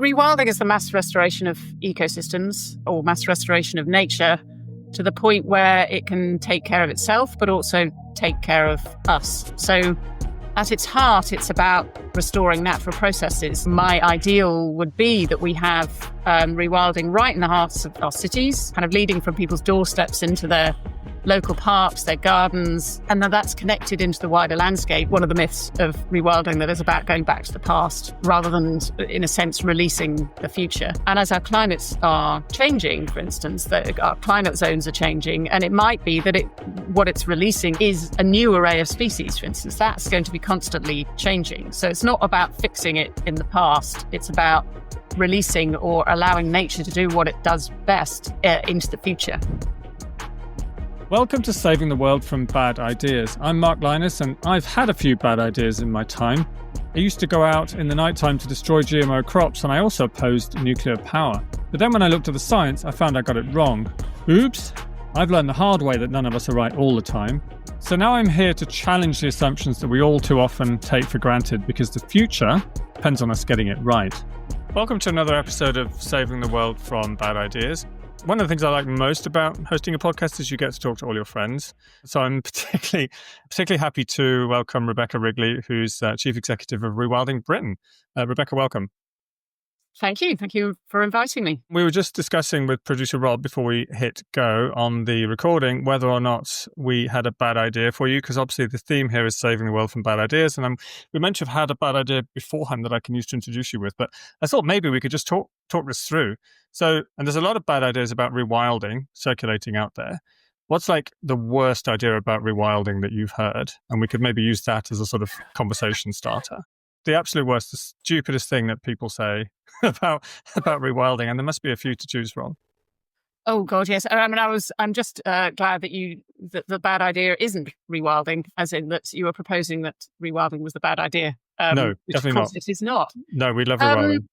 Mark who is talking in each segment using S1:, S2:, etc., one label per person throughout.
S1: Rewilding is the mass restoration of ecosystems or mass restoration of nature to the point where it can take care of itself, but also take care of us. So at its heart, it's about restoring natural processes. My ideal would be that we have rewilding right in the hearts of our cities, kind of leading from people's doorsteps into their local parks, their gardens, and that's connected into the wider landscape. One of the myths of rewilding that is about going back to the past rather than, in a sense, releasing the future. And as our climates are changing, for instance, our climate zones are changing, and it might be that what it's releasing is a new array of species, for instance. That's going to be constantly changing. So it's not about fixing it in the past. It's about releasing or allowing nature to do what it does best into the future.
S2: Welcome to Saving the World from Bad Ideas. I'm Mark Lynas, and I've had a few bad ideas in my time. I used to go out in the nighttime to destroy GMO crops, and I also opposed nuclear power. But then when I looked at the science, I found I got it wrong. Oops! I've learned the hard way that none of us are right all the time. So now I'm here to challenge the assumptions that we all too often take for granted, because the future depends on us getting it right. Welcome to another episode of Saving the World from Bad Ideas. One of the things I like most about hosting a podcast is you get to talk to all your friends. So I'm particularly happy to welcome Rebecca Wrigley, who's Chief Executive of Rewilding Britain. Rebecca, welcome.
S1: Thank you. Thank you for inviting me.
S2: We were just discussing with producer Rob before we hit go on the recording whether or not we had a bad idea for you, because obviously the theme here is saving the world from bad ideas. And we meant to have had a bad idea beforehand that I can use to introduce you with, but I thought maybe we could just talk this through. So, and there's a lot of bad ideas about rewilding circulating out there. What's like the worst idea about rewilding that you've heard? And we could maybe use that as a sort of conversation starter. The absolute worst, the stupidest thing that people say about rewilding, and there must be a few to choose from.
S1: Oh God, yes. I'm just glad that the bad idea isn't rewilding, as in that you were proposing that rewilding was the bad idea.
S2: No, definitely not.
S1: It is not.
S2: No, we love rewilding.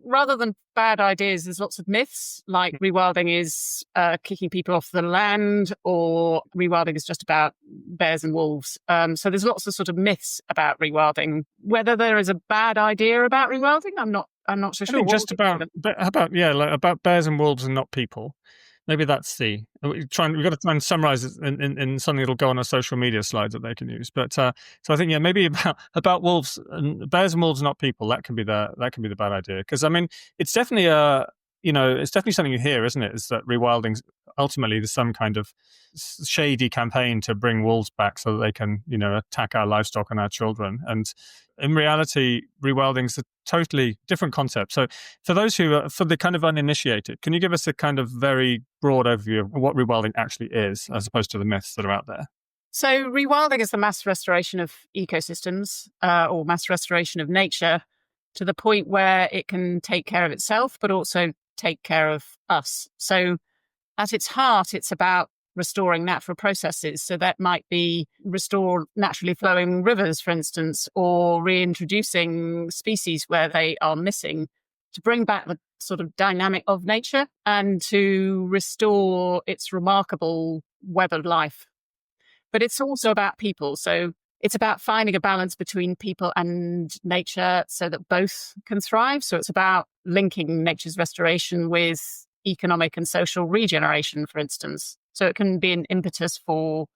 S1: Rather than bad ideas, there's lots of myths, like rewilding is kicking people off the land, or rewilding is just about bears and wolves. So there's lots of sort of myths about rewilding. Whether there is a bad idea about rewilding, I'm not so sure.
S2: I think just about bears and wolves and not people. Maybe that's we've got to try and summarize it in something that'll go on a social media slide that they can use. But so I think maybe about wolves and bears and wolves, not people. That can be the bad idea, because I mean it's definitely it's definitely something you hear, isn't it? Is that rewilding's ultimately there's some kind of shady campaign to bring wolves back so that they can attack our livestock and our children. And in reality, rewilding's a totally different concept. So for the kind of uninitiated, can you give us a kind of very broad overview of what rewilding actually is, as opposed to the myths that are out there?
S1: So rewilding is the mass restoration of ecosystems or mass restoration of nature to the point where it can take care of itself, but also take care of us. So at its heart, it's about restoring natural processes. So that might be restore naturally flowing rivers, for instance, or reintroducing species where they are missing, to bring back the sort of dynamic of nature and to restore its remarkable web of life. But it's also about people. So it's about finding a balance between people and nature so that both can thrive. So it's about linking nature's restoration with economic and social regeneration, for instance. So it can be an impetus for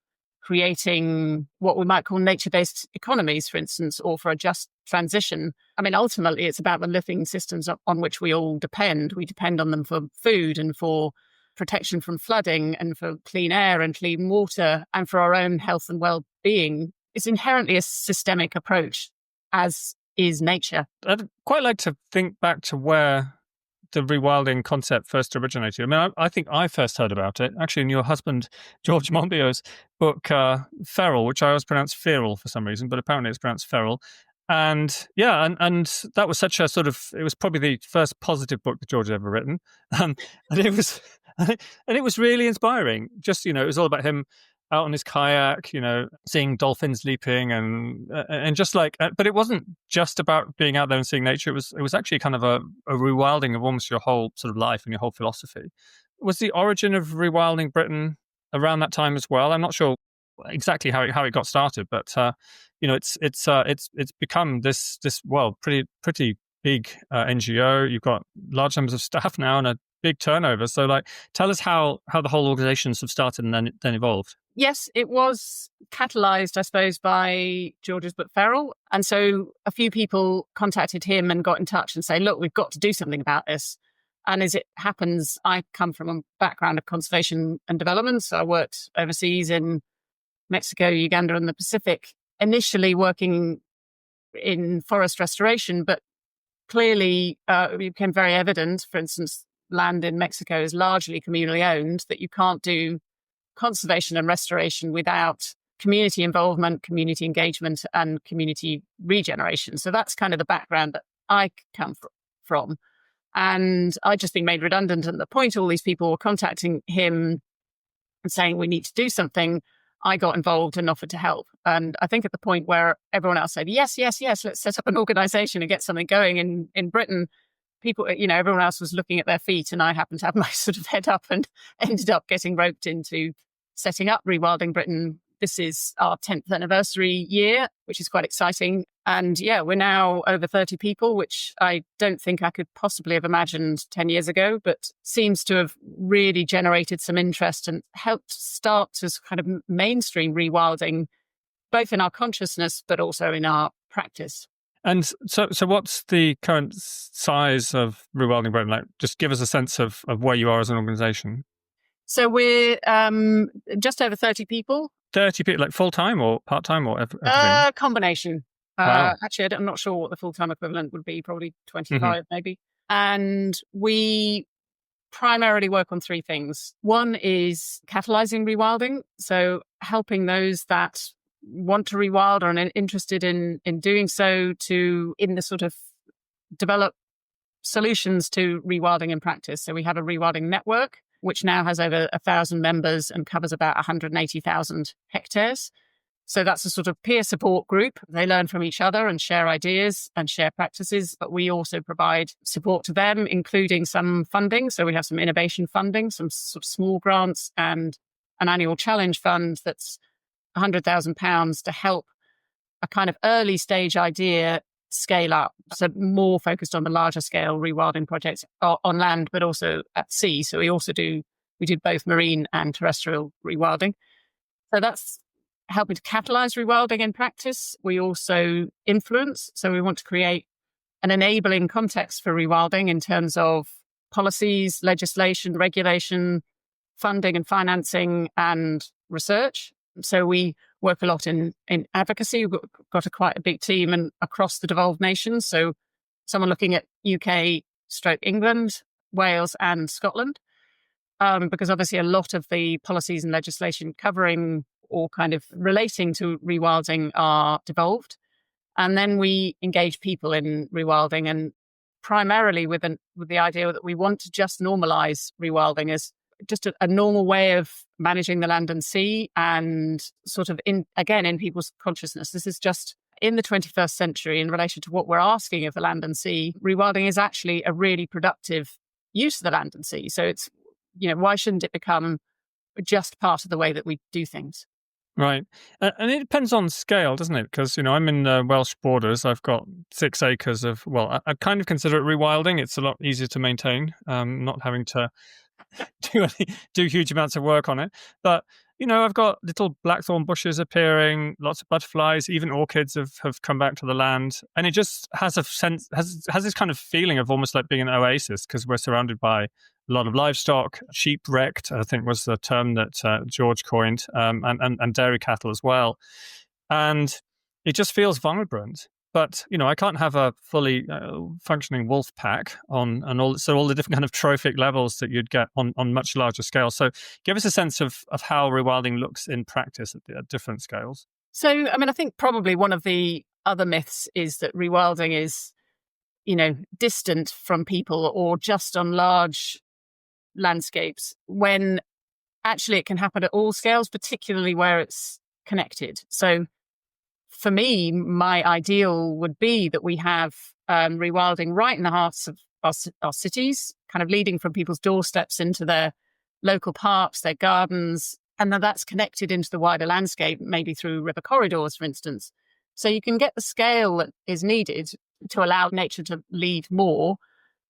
S1: creating what we might call nature-based economies, for instance, or for a just transition. I mean, ultimately, it's about the living systems on which we all depend. We depend on them for food and for protection from flooding and for clean air and clean water and for our own health and well-being. It's inherently a systemic approach, as is nature.
S2: I'd quite like to think back to where the rewilding concept first originated. I mean, I think I first heard about it actually in your husband George Monbiot's book Feral, which I always pronounce Feral for some reason, but apparently it's pronounced Feral. And yeah, and that was such a sort of, it was probably the first positive book that George had ever written, and it was really inspiring. Just it was all about him out on his kayak, seeing dolphins leaping and just like, but it wasn't just about being out there and seeing nature. It was actually kind of a rewilding of almost your whole sort of life and your whole philosophy. Was the origin of Rewilding Britain around that time as well? I'm not sure exactly how it got started, but it's become this pretty big NGO. You've got large numbers of staff now and a big turnover. So, like, tell us how the whole organizations have started and then evolved.
S1: Yes, it was catalyzed, I suppose, by George's book Feral. And so a few people contacted him and got in touch and say, look, we've got to do something about this. And as it happens, I come from a background of conservation and development. So I worked overseas in Mexico, Uganda, and the Pacific, initially working in forest restoration, but clearly it became very evident, for instance, land in Mexico is largely communally owned, that you can't do conservation and restoration without community involvement, community engagement, and community regeneration. So that's kind of the background that I come from. And I'd just been made redundant. And at the point all these people were contacting him and saying, we need to do something, I got involved and offered to help. And I think at the point where everyone else said, yes, let's set up an organization and get something going in Britain, people, everyone else was looking at their feet, and I happened to have my sort of head up and ended up getting roped into setting up Rewilding Britain. This is our 10th anniversary year, which is quite exciting. And yeah, we're now over 30 people, which I don't think I could possibly have imagined 10 years ago, but seems to have really generated some interest and helped start to kind of mainstream rewilding, both in our consciousness, but also in our practice.
S2: And so what's the current size of Rewilding Britain? Like, just give us a sense of where you are as an organization.
S1: So we're just over 30 people.
S2: 30 people, like full-time or part-time or everything?
S1: Combination.
S2: Wow.
S1: Actually, I'm not sure what the full-time equivalent would be, probably 25 maybe. And we primarily work on three things. One is catalyzing rewilding, so helping those that want to rewild or are interested in doing so to, in the sort of develop solutions to rewilding in practice. So we have a rewilding network, which now has over 1,000 members and covers about 180,000 hectares. So that's a sort of peer support group. They learn from each other and share ideas and share practices, but we also provide support to them, including some funding. So we have some innovation funding, some sort of small grants, and an annual challenge fund that's £100,000 to help a kind of early stage idea scale up. So more focused on the larger scale rewilding projects on land, but also at sea. So we do both marine and terrestrial rewilding. So that's helping to catalyze rewilding in practice. We also influence. So we want to create an enabling context for rewilding in terms of policies, legislation, regulation, funding and financing, and research. So we work a lot in advocacy. We've got quite a big team and across the devolved nations. So someone looking at UK, England, Wales and Scotland, because obviously a lot of the policies and legislation covering or kind of relating to rewilding are devolved. And then we engage people in rewilding, and primarily with the idea that we want to just normalize rewilding as just a normal way of managing the land and sea, and sort of in people's consciousness. This is just in the 21st century in relation to what we're asking of the land and sea. Rewilding is actually a really productive use of the land and sea. So it's, why shouldn't it become just part of the way that we do things?
S2: Right. And it depends on scale, doesn't it? Because, I'm in the Welsh borders. I've got 6 acres of, I kind of consider it rewilding. It's a lot easier to maintain, not having to do huge amounts of work on it. But, I've got little blackthorn bushes appearing, lots of butterflies, even orchids have come back to the land. And it just has a sense, has this kind of feeling of almost like being an oasis, because we're surrounded by a lot of livestock. Sheep wrecked, I think, was the term that George coined, and dairy cattle as well. And it just feels vibrant. But, I can't have a fully functioning wolf pack on all the different kind of trophic levels that you'd get on much larger scale. So give us a sense of how rewilding looks in practice at different scales.
S1: So, I think probably one of the other myths is that rewilding is, distant from people or just on large landscapes, when actually it can happen at all scales, particularly where it's connected. So for me, my ideal would be that we have rewilding right in the hearts of our cities, kind of leading from people's doorsteps into their local parks, their gardens, and then that's connected into the wider landscape, maybe through river corridors, for instance. So you can get the scale that is needed to allow nature to lead more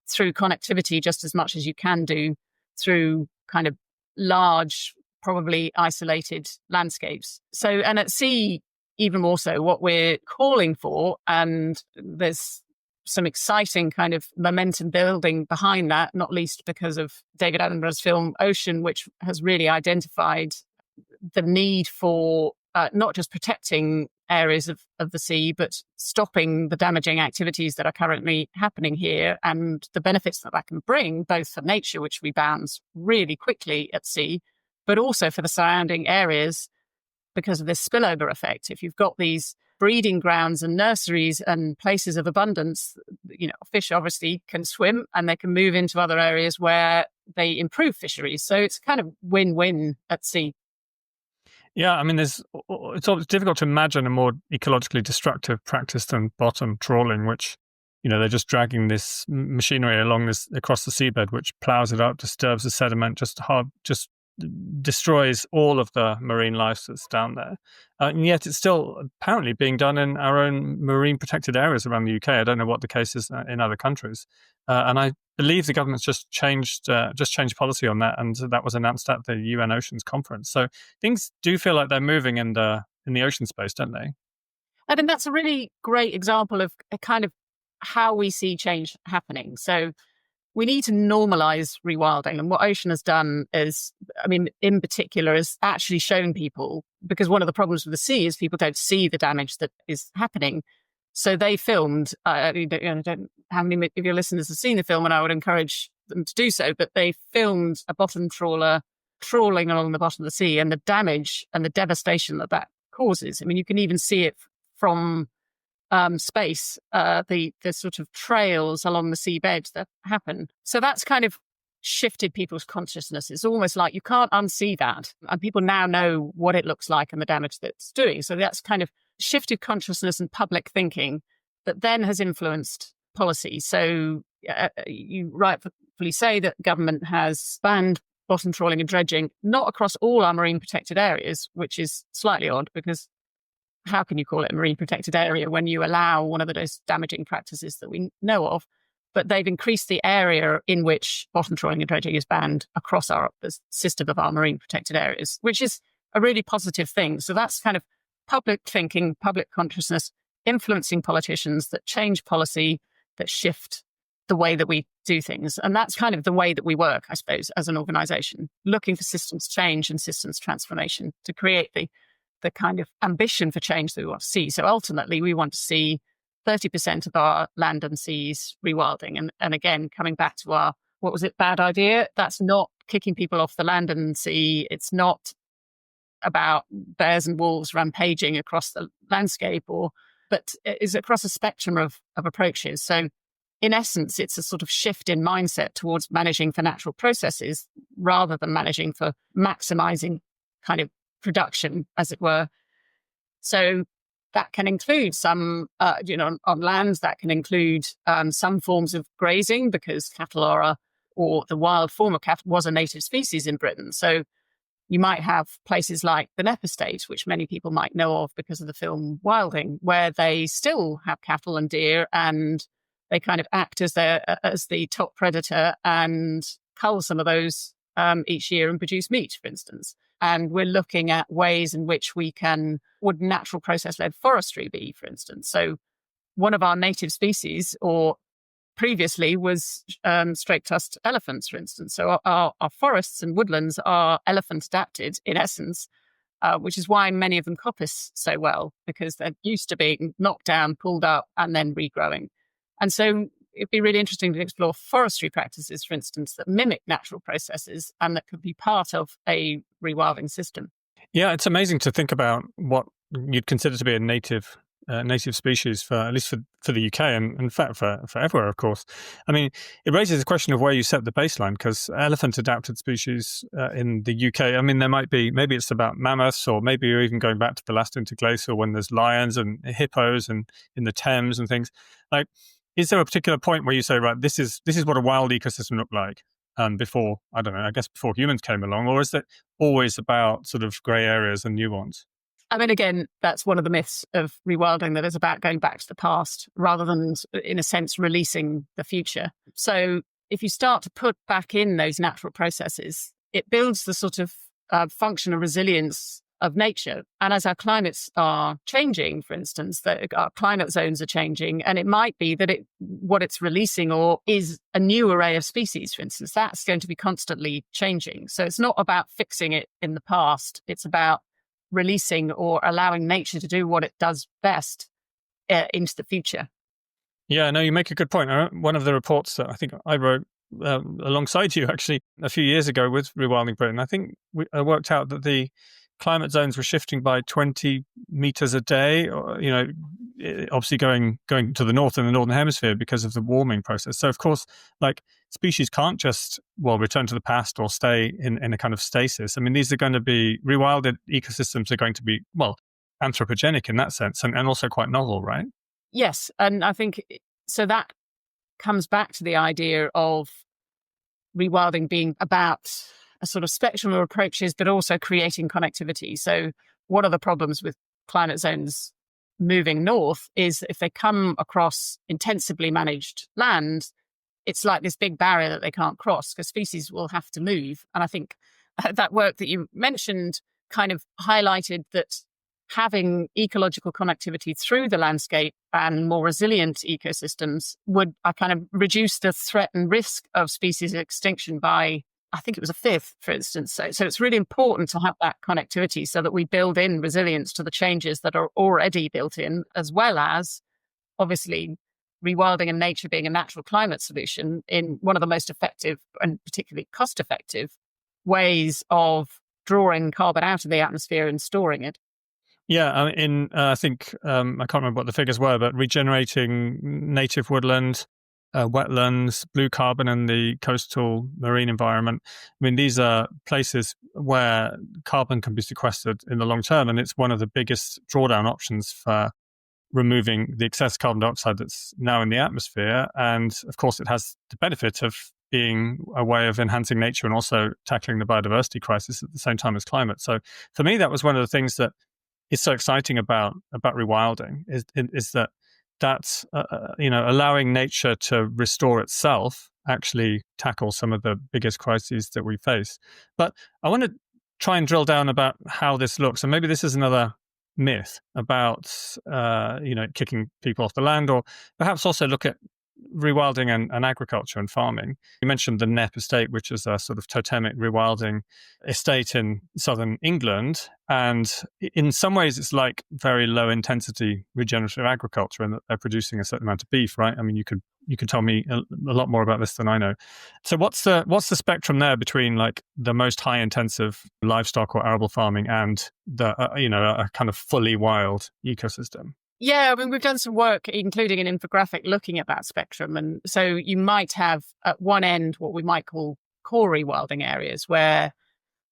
S1: through connectivity just as much as you can do through kind of large, probably isolated landscapes. So, and at sea, even more so, what we're calling for, and there's some exciting kind of momentum building behind that, not least because of David Attenborough's film Ocean, which has really identified the need for not just protecting areas of the sea, but stopping the damaging activities that are currently happening here and the benefits that that can bring, both for nature, which rebounds really quickly at sea, but also for the surrounding areas because of this spillover effect. If you've got these breeding grounds and nurseries and places of abundance, fish obviously can swim and they can move into other areas where they improve fisheries. So it's kind of win-win at sea.
S2: Yeah, I mean, it's difficult to imagine a more ecologically destructive practice than bottom trawling, which, they're just dragging this machinery across the seabed, which plows it up, disturbs the sediment, just destroys all of the marine life that's down there. And yet it's still apparently being done in our own marine protected areas around the UK. I don't know what the case is in other countries. And I believe the government's just changed policy on that, and that was announced at the UN Oceans Conference. So things do feel like they're moving in the ocean space, don't they?
S1: I think that's a really great example of a kind of how we see change happening. So we need to normalize rewilding. And what Ocean has done is, in particular, is actually shown people, because one of the problems with the sea is people don't see the damage that is happening. So they filmed, I don't know how many of your listeners have seen the film, and I would encourage them to do so, but they filmed a bottom trawler trawling along the bottom of the sea and the damage and the devastation that causes. You can even see it from space, the sort of trails along the seabed that happen. So that's kind of shifted people's consciousness. It's almost like you can't unsee that. And people now know what it looks like and the damage that it's doing. So that's kind of shifted consciousness and public thinking that then has influenced policy. So you rightfully say that government has banned bottom trawling and dredging, not across all our marine protected areas, which is slightly odd because how can you call it a marine protected area when you allow one of those damaging practices that we know of? But they've increased the area in which bottom trawling and dredging is banned across the system of our marine protected areas, which is a really positive thing. So that's kind of public thinking, public consciousness, influencing politicians that change policy, that shift the way that we do things. And that's kind of the way that we work, I suppose, as an organization, looking for systems change and systems transformation to create the kind of ambition for change that we want to see. So ultimately, we want to see 30% of our land and seas rewilding. And again, coming back to our, what was it, bad idea? That's not kicking people off the land and sea. It's not about bears and wolves rampaging across the landscape, but it is across a spectrum of approaches. So in essence, it's a sort of shift in mindset towards managing for natural processes rather than managing for maximizing kind of production, as it were. So that can include some, on lands, that can include some forms of grazing because cattle or the wild form of cattle was a native species in Britain. So you might have places like the Knepp Estate, which many people might know of because of the film Wilding, where they still have cattle and deer and they kind of act as the top predator and cull some of those each year and produce meat, for instance. And we're looking at ways in which would natural process-led forestry be, for instance? So one of our native species, or previously, was straight-tusked elephants, for instance. So our forests and woodlands are elephant-adapted, in essence, which is why many of them coppice so well, because they're used to being knocked down, pulled up, and then regrowing. And so it'd be really interesting to explore forestry practices, for instance, that mimic natural processes and that could be part of a rewilding system.
S2: Yeah, it's amazing to think about what you'd consider to be a native species, for at least for the UK, and in fact for everywhere, of course. It raises the question of where you set the baseline, because elephant adapted species in the UK, there might be, maybe it's about mammoths, or maybe you're even going back to the last interglacial when there's lions and hippos and in the Thames and things. Like, is there a particular point where you say, right, this is what a wild ecosystem looked like before, I don't know, I guess before humans came along, or is it always about sort of grey areas and nuance?
S1: I mean, again, that's one of the myths of rewilding, that is about going back to the past rather than, in a sense, releasing the future. So if you start to put back in those natural processes, it builds the sort of functional resilience of nature. And as our climates are changing, for instance, that our climate zones are changing, and it might be that what it's releasing or is a new array of species, for instance, that's going to be constantly changing. So it's not about fixing it in the past. It's about releasing or allowing nature to do what it does best into the future.
S2: Yeah, no, you make a good point. One of the reports that I think I wrote alongside you actually a few years ago with Rewilding Britain, I think I worked out that the climate zones were shifting by 20 meters a day, or, obviously going to the north in the northern hemisphere because of the warming process. So of course, like, species can't just return to the past or stay in a kind of stasis. I mean, these are going to be rewilded ecosystems are going to be anthropogenic in that sense, and also quite novel, right?
S1: Yes, and I think so that comes back to the idea of rewilding being about a sort of spectrum of approaches, but also creating connectivity. So one of the problems with climate zones moving north is if they come across intensively managed land, it's like this big barrier that they can't cross because species will have to move. And I think that work that you mentioned kind of highlighted that having ecological connectivity through the landscape and more resilient ecosystems would kind of reduce the threat and risk of species extinction by, I think it was a fifth, for instance. So it's really important to have that connectivity so that we build in resilience to the changes that are already built in, as well as, obviously, rewilding and nature being a natural climate solution in one of the most effective and particularly cost-effective ways of drawing carbon out of the atmosphere and storing it.
S2: Yeah, I think I can't remember what the figures were, but regenerating native woodland, wetlands, blue carbon in the coastal marine environment. I mean, these are places where carbon can be sequestered in the long term, and it's one of the biggest drawdown options for removing the excess carbon dioxide that's now in the atmosphere. And of course, it has the benefit of being a way of enhancing nature and also tackling the biodiversity crisis at the same time as climate. So for me, that was one of the things that is so exciting about rewilding is that that's allowing nature to restore itself actually tackles some of the biggest crises that we face. But I want to try and drill down about how this looks, and maybe this is another myth about kicking people off the land, or perhaps also look at rewilding and agriculture and farming. You mentioned the Knepp estate, which is a sort of totemic rewilding estate in southern England. And in some ways, it's like very low intensity regenerative agriculture, and that they're producing a certain amount of beef, right? I mean, you could tell me a lot more about this than I know. So what's the spectrum there between like the most high intensive livestock or arable farming and the a kind of fully wild ecosystem?
S1: Yeah, I mean, we've done some work, including an infographic, looking at that spectrum. And so you might have at one end what we might call core rewilding areas, where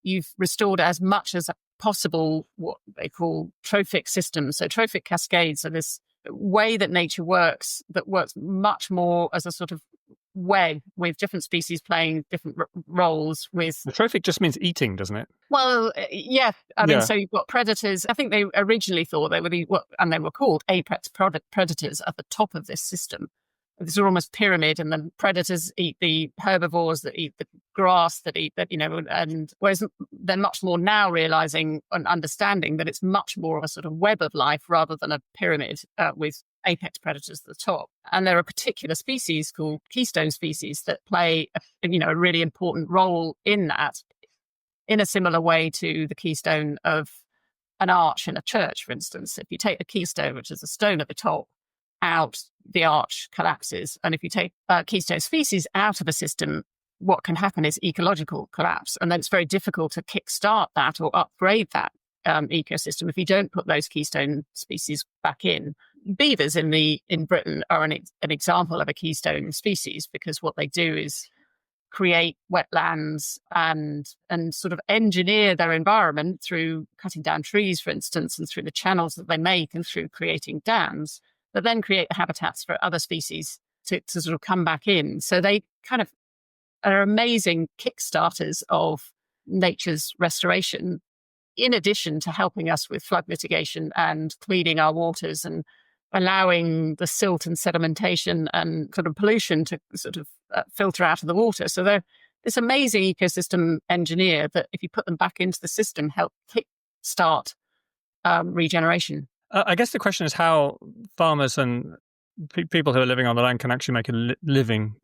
S1: you've restored as much as possible what they call trophic systems. So trophic cascades are this way that nature works that works much more as a sort of web with different species playing different roles. With
S2: the trophic just means eating, doesn't it?
S1: Well, yeah. I mean, so you've got predators. I think they originally thought they were called apex predators at the top of this system. This is almost pyramid, and then predators eat the herbivores that eat the grass that eat that, and whereas they're much more now realizing and understanding that it's much more of a sort of web of life rather than a pyramid with apex predators at the top. And there are particular species called keystone species that play a really important role in that, in a similar way to the keystone of an arch in a church, for instance. If you take the keystone, which is a stone at the top, out, the arch collapses. And if you take keystone species out of a system, what can happen is ecological collapse. And then it's very difficult to kickstart that or upgrade that ecosystem if you don't put those keystone species back in. Beavers in Britain are an example of a keystone species, because what they do is create wetlands and sort of engineer their environment through cutting down trees, for instance, and through the channels that they make and through creating dams, that then create habitats for other species to sort of come back in. So they kind of are amazing kickstarters of nature's restoration. in addition to helping us with flood mitigation and cleaning our waters and allowing the silt and sedimentation and sort of pollution to sort of filter out of the water. So they're this amazing ecosystem engineer that, if you put them back into the system, help kick-start regeneration.
S2: I guess the question is how farmers and people who are living on the land can actually make a living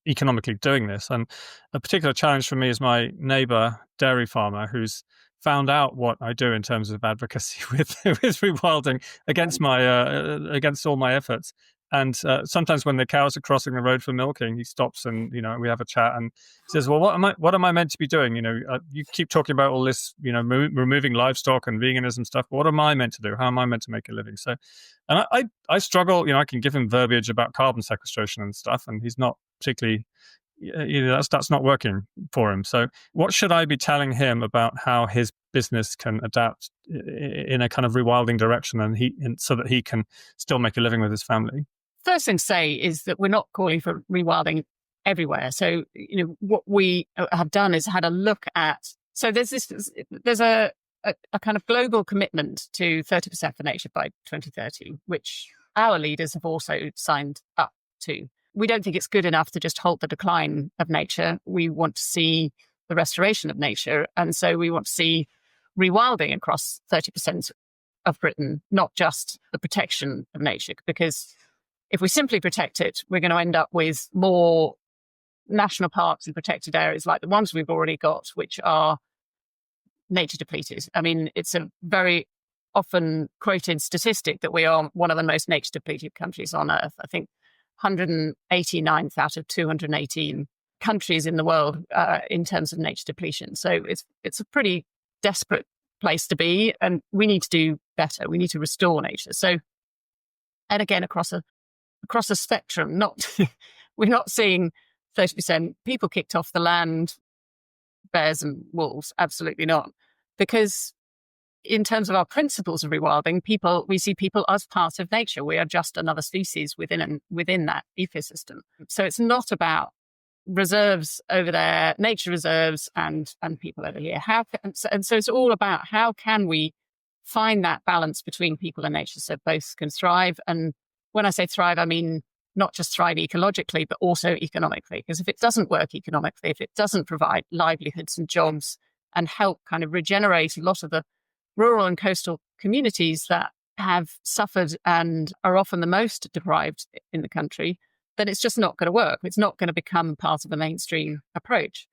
S2: economically doing this. And a particular challenge for me is my neighbour dairy farmer, who's found out what I do in terms of advocacy with rewilding against against all my efforts. And sometimes when the cows are crossing the road for milking, he stops and we have a chat and says, "Well, what am I meant to be doing? You keep talking about all this, removing livestock and veganism stuff. But what am I meant to do? How am I meant to make a living?" So, and I struggle. I can give him verbiage about carbon sequestration and stuff, and he's not particularly. That's not working for him. So what should I be telling him about how his business can adapt in a kind of rewilding direction and so that he can still make a living with his family?
S1: First thing to say is that we're not calling for rewilding everywhere. So, what we have done is had a look at, so there's a kind of global commitment to 30% for nature by 2030, which our leaders have also signed up to. We don't think it's good enough to just halt the decline of nature. We want to see the restoration of nature. And so we want to see rewilding across 30% of Britain, not just the protection of nature. Because if we simply protect it, we're going to end up with more national parks and protected areas like the ones we've already got, which are nature depleted. I mean, it's a very often quoted statistic that we are one of the most nature depleted countries on earth. I think 189th out of 218 countries in the world in terms of nature depletion. So it's a pretty desperate place to be, and we need to do better. We need to restore nature. So, and again, across a spectrum, we're not seeing 30% people kicked off the land, bears and wolves. Absolutely not. Because in terms of our principles of rewilding, we see people as part of nature. We are just another species within that ecosystem. So it's not about reserves over there, nature reserves, and people over here. And so it's all about how can we find that balance between people and nature so both can thrive. And when I say thrive, I mean not just thrive ecologically, but also economically. Because if it doesn't work economically, if it doesn't provide livelihoods and jobs and help kind of regenerate a lot of the rural and coastal communities that have suffered and are often the most deprived in the country, then it's just not going to work. It's not going to become part of the mainstream approach.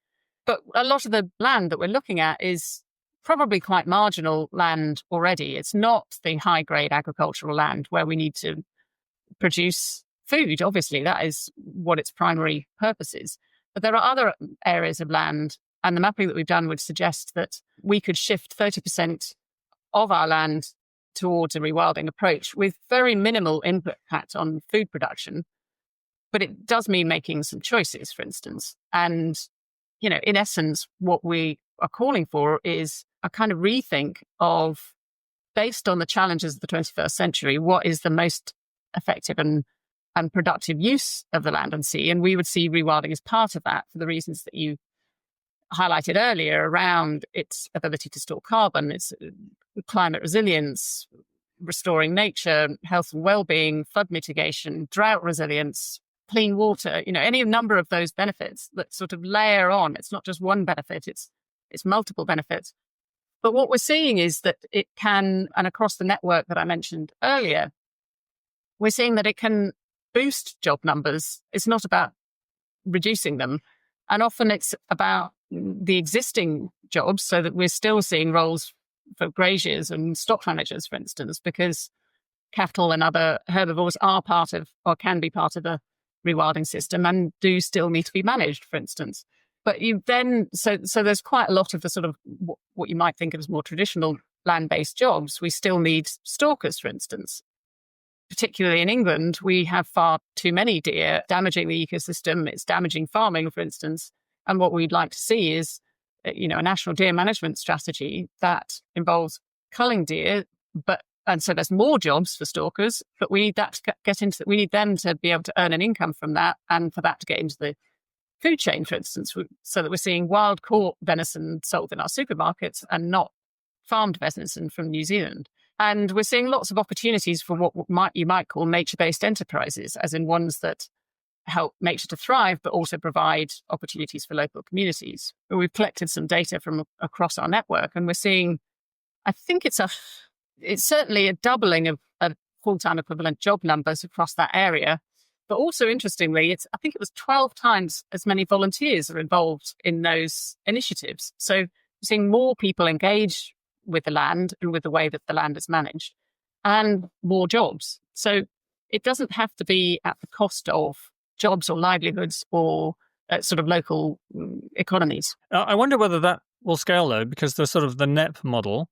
S1: But a lot of the land that we're looking at is probably quite marginal land already. It's not the high-grade agricultural land where we need to produce food. Obviously, that is what its primary purpose is. But there are other areas of land, and the mapping that we've done would suggest that we could shift 30% of our land towards a rewilding approach with very minimal impact on food production. But it does mean making some choices, for instance. And, in essence, what we are calling for is a kind of rethink of, based on the challenges of the 21st century, what is the most effective and productive use of the land and sea. And we would see rewilding as part of that for the reasons that you highlighted earlier around its ability to store carbon, its climate resilience, restoring nature, health and well-being, flood mitigation, drought resilience, clean water, any number of those benefits that sort of layer on. It's not just one benefit, it's multiple benefits. But what we're seeing is that it can, and across the network that I mentioned earlier, we're seeing that it can boost job numbers. It's not about reducing them. And often it's about the existing jobs, so that we're still seeing roles for graziers and stock managers, for instance, because cattle and other herbivores are part of, or can be part of, the rewilding system and do still need to be managed, for instance. But you then, so there's quite a lot of the sort of what you might think of as more traditional land-based jobs. We still need stalkers, for instance. Particularly in England, we have far too many deer damaging the ecosystem. It's damaging farming, for instance. And what we'd like to see is, a national deer management strategy that involves culling deer. And so there's more jobs for stalkers, but we need that to get into. We need them to be able to earn an income from that, and for that to get into the food chain, for instance, so that we're seeing wild caught venison sold in our supermarkets and not farmed venison from New Zealand. And we're seeing lots of opportunities for what you might call nature-based enterprises, as in ones that help nature to thrive, but also provide opportunities for local communities. We've collected some data from across our network, and we're seeing, I think it's certainly a doubling of full-time equivalent job numbers across that area. But also, interestingly, I think it was 12 times as many volunteers are involved in those initiatives. So we're seeing more people engage with the land and with the way that the land is managed, and more jobs. So it doesn't have to be at the cost of jobs or livelihoods or sort of local economies.
S2: I wonder whether that will scale, though, because the sort of the NEP model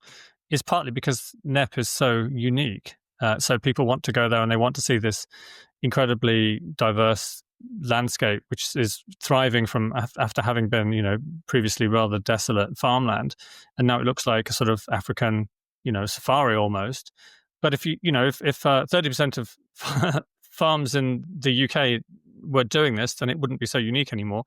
S2: is partly because NEP is so unique. So people want to go there and they want to see this incredibly diverse landscape, which is thriving from after having been, previously rather desolate farmland, and now it looks like a sort of African, safari almost. But if 30% of farms in the UK were doing this, then it wouldn't be so unique anymore.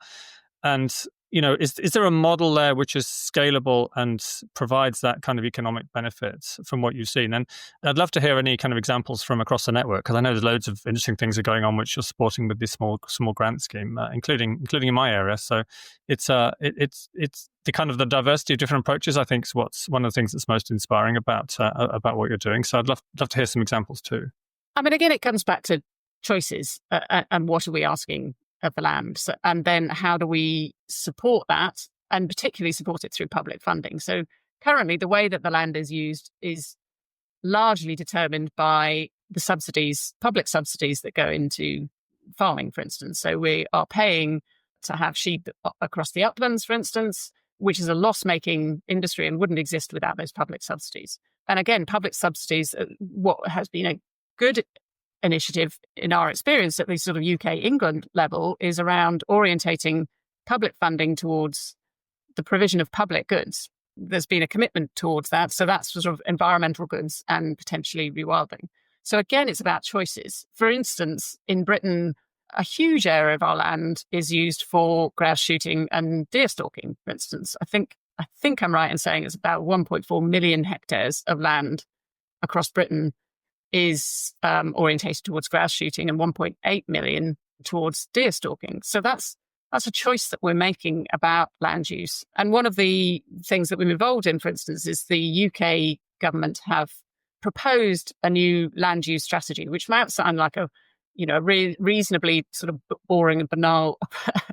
S2: And is there a model there which is scalable and provides that kind of economic benefit from what you've seen? And I'd love to hear any kind of examples from across the network, because I know there's loads of interesting things are going on which you're supporting with this small grant scheme, including in my area. So it's the kind of the diversity of different approaches, I think, is what's one of the things that's most inspiring about what you're doing. So I'd love to hear some examples too.
S1: I mean, again, it comes back to choices and what are we asking of the land, and then how do we support that, and particularly support it through public funding. So currently the way that the land is used is largely determined by the subsidies, public subsidies that go into farming, for instance. So we are paying to have sheep across the uplands, for instance, which is a loss-making industry and wouldn't exist without those public subsidies. And again, public subsidies, what has been a good initiative in our experience at the sort of UK England level, is around orientating public funding towards the provision of public goods. There's been a commitment towards that. So that's sort of environmental goods and potentially rewilding. So again, it's about choices. For instance, in Britain, a huge area of our land is used for grouse shooting and deer stalking, for instance. I think I'm right in saying it's about 1.4 million hectares of land across Britain is orientated towards grouse shooting, and 1.8 million towards deer stalking. So that's a choice that we're making about land use. And one of the things that we're involved in, for instance, is the UK government have proposed a new land use strategy, which might sound like a reasonably sort of boring and banal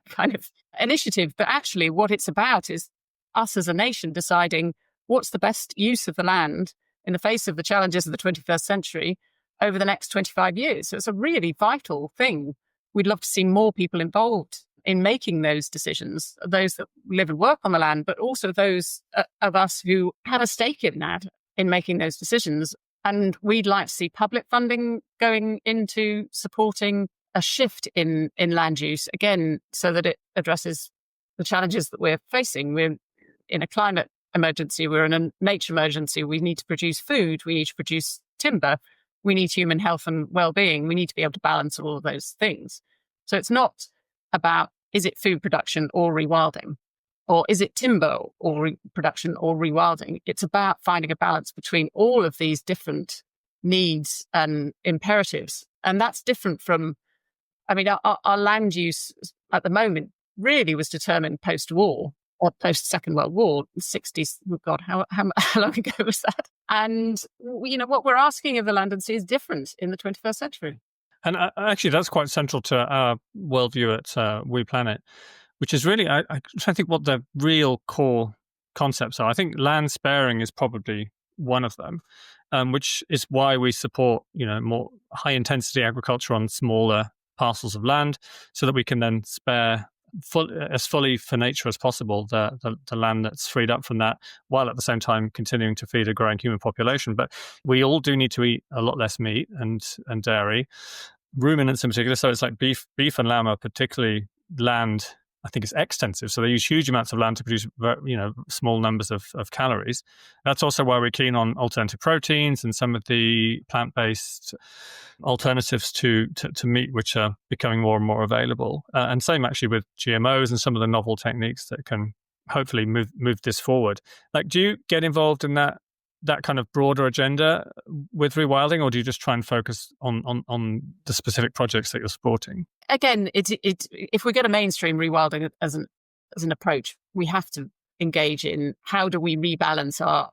S1: kind of initiative. But actually what it's about is us as a nation deciding what's the best use of the land in the face of the challenges of the 21st century over the next 25 years. So it's a really vital thing. We'd love to see more people involved in making those decisions, those that live and work on the land, but also those of us who have a stake in that, in making those decisions. And we'd like to see public funding going into supporting a shift in land use, again, so that it addresses the challenges that we're facing. We're in a climate emergency, we're in a nature emergency. We need to produce food, we need to produce timber, we need human health and well-being. We need to be able to balance all of those things. So it's not about, is it food production or rewilding? Or is it timber or production or rewilding? It's about finding a balance between all of these different needs and imperatives. And that's different from, our land use at the moment really was determined post-war, or post-Second World War, the 60s. Oh God, how long ago was that? And, what we're asking of the land and sea is different in the 21st century.
S2: And actually, that's quite central to our worldview at We Planet, which is really, I try to think what the real core concepts are. I think land sparing is probably one of them, which is why we support, more high-intensity agriculture on smaller parcels of land, so that we can then spare as fully for nature as possible the land that's freed up from that, while at the same time continuing to feed a growing human population. But we all do need to eat a lot less meat and dairy, ruminants in particular. So it's like beef and lamb are particularly land, I think, it's extensive. So they use huge amounts of land to produce, small numbers of calories. That's also why we're keen on alternative proteins and some of the plant-based alternatives to meat, which are becoming more and more available. And same actually with GMOs and some of the novel techniques that can hopefully move this forward. Like, do you get involved in that kind of broader agenda with rewilding, or do you just try and focus on the specific projects that you're supporting?
S1: Again, if we're going to mainstream rewilding as an approach, we have to engage in how do we rebalance our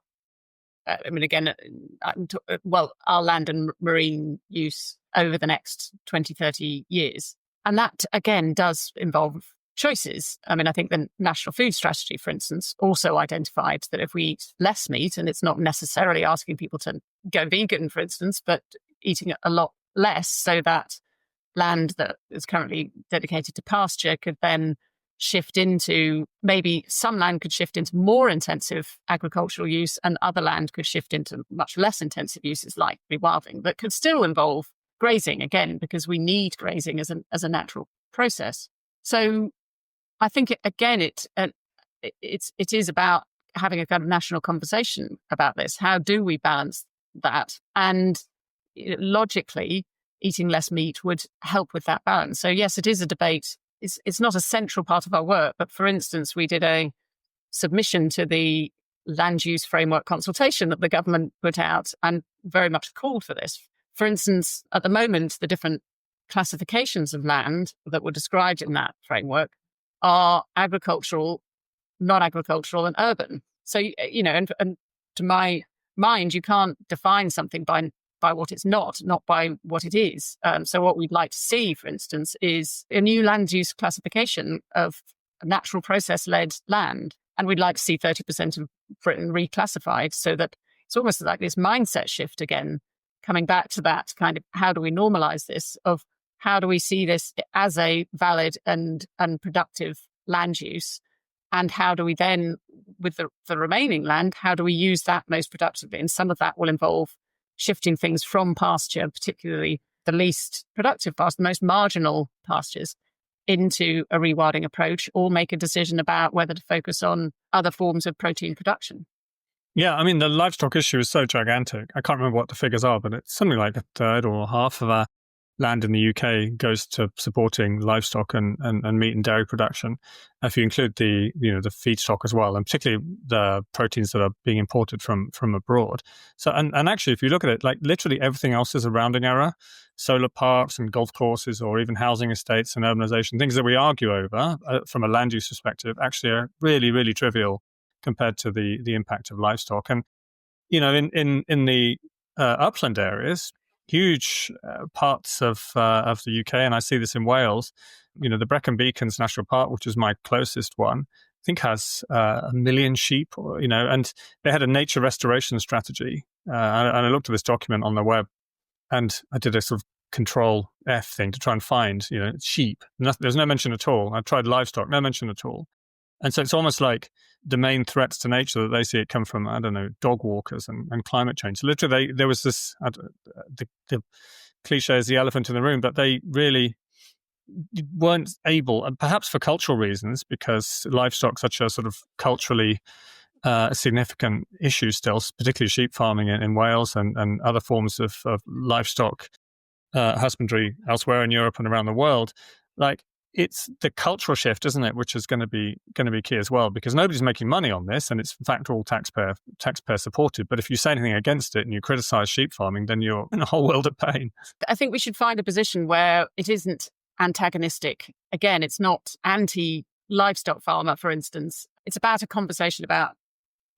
S1: our land and marine use over the next 20, 30 years. And that, again, does involve choices. I mean, I think the National Food Strategy, for instance, also identified that if we eat less meat, and it's not necessarily asking people to go vegan, for instance, but eating a lot less, so that land that is currently dedicated to pasture could then shift into, maybe some land could shift into more intensive agricultural use, and other land could shift into much less intensive uses like rewilding, that could still involve grazing, again, because we need grazing as a natural process. So I think it is about having a kind of national conversation about this. How do we balance that? And logically, eating less meat would help with that balance. So yes, it is a debate. It's not a central part of our work, but for instance, we did a submission to the land use framework consultation that the government put out, and very much called for this. For instance, at the moment, the different classifications of land that were described in that framework are agricultural, non-agricultural, and urban. So, and to my mind, you can't define something by what it's not by what it is. So what we'd like to see, for instance, is a new land use classification of natural process-led land. And we'd like to see 30% of Britain reclassified, so that it's almost like this mindset shift again, coming back to that kind of, how do we normalize this, of how do we see this as a valid and productive land use? And how do we then, with the remaining land, how do we use that most productively? And some of that will involve shifting things from pasture, particularly the least productive pasture, the most marginal pastures, into a rewilding approach, or make a decision about whether to focus on other forms of protein production.
S2: Yeah, I mean, the livestock issue is so gigantic. I can't remember what the figures are, but it's something like a third or half of our land in the UK goes to supporting livestock and meat and dairy production. If you include the feedstock as well, and particularly the proteins that are being imported from abroad. So, and actually, if you look at it, like literally everything else is a rounding error. Solar parks and golf courses, or even housing estates and urbanization, things that we argue over from a land use perspective, actually are really, really trivial compared to the impact of livestock. And in the upland areas, huge parts of the UK, and I see this in Wales. The Brecon Beacons National Park, which is my closest one, I think has 1 million sheep. And they had a nature restoration strategy. And I looked at this document on the web, and I did a sort of Control F thing to try and find sheep. There's no mention at all. I tried livestock, no mention at all. And so it's almost like the main threats to nature that they see it come from, I don't know, dog walkers and climate change. So literally, there was this, the cliche is the elephant in the room, but they really weren't able, and perhaps for cultural reasons, because livestock's such a sort of culturally significant issue still, particularly sheep farming in Wales and other forms of livestock husbandry elsewhere in Europe and around the world. Like, it's the cultural shift, isn't it, which is going to be key as well, because nobody's making money on this, and it's in fact all taxpayer supported. But if you say anything against it and you criticize sheep farming, then you're in a whole world of pain.
S1: I think we should find a position where it isn't antagonistic. Again, it's not anti-livestock farmer, for instance. It's about a conversation about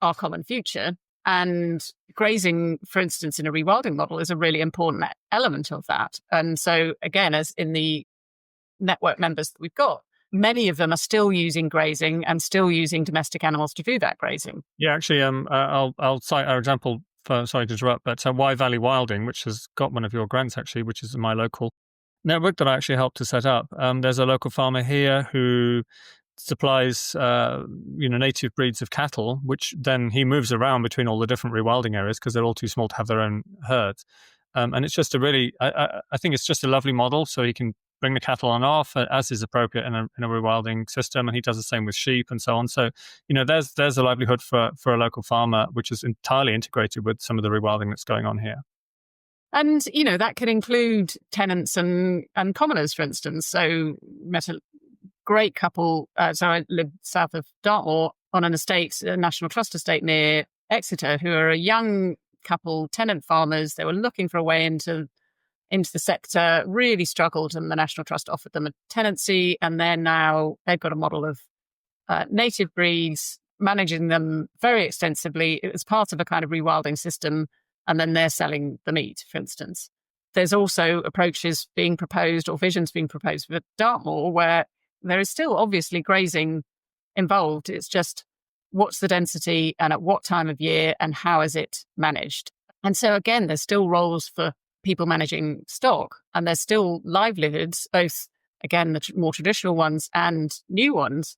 S1: our common future. And grazing, for instance, in a rewilding model is a really important element of that. And so, again, as in the network members that we've got, many of them are still using grazing and still using domestic animals to do that grazing.
S2: Yeah, actually, I'll cite our example for, sorry to interrupt, but Wye Valley Wilding, which has got one of your grants actually, which is my local network that I actually helped to set up. There's a local farmer here who supplies native breeds of cattle, which then he moves around between all the different rewilding areas because they're all too small to have their own herds. And it's just a really, I think it's just a lovely model. So he can bring the cattle on off as is appropriate in a rewilding system, and he does the same with sheep and so on. So there's a livelihood for a local farmer, which is entirely integrated with some of the rewilding that's going on here.
S1: And that could include tenants and commoners, for instance. So met a great couple. So I live south of Dartmoor, on an estate, a National Trust estate near Exeter, who are a young couple, tenant farmers. They were looking for a way into the sector, really struggled, and the National Trust offered them a tenancy. And they've got a model of native breeds, managing them very extensively. It was part of a kind of rewilding system, and then they're selling the meat, for instance. There's also approaches being proposed, or visions being proposed for Dartmoor, where there is still obviously grazing involved. It's just what's the density and at what time of year and how is it managed? And so again, there's still roles for people managing stock, and there's still livelihoods, both, again, the more traditional ones and new ones.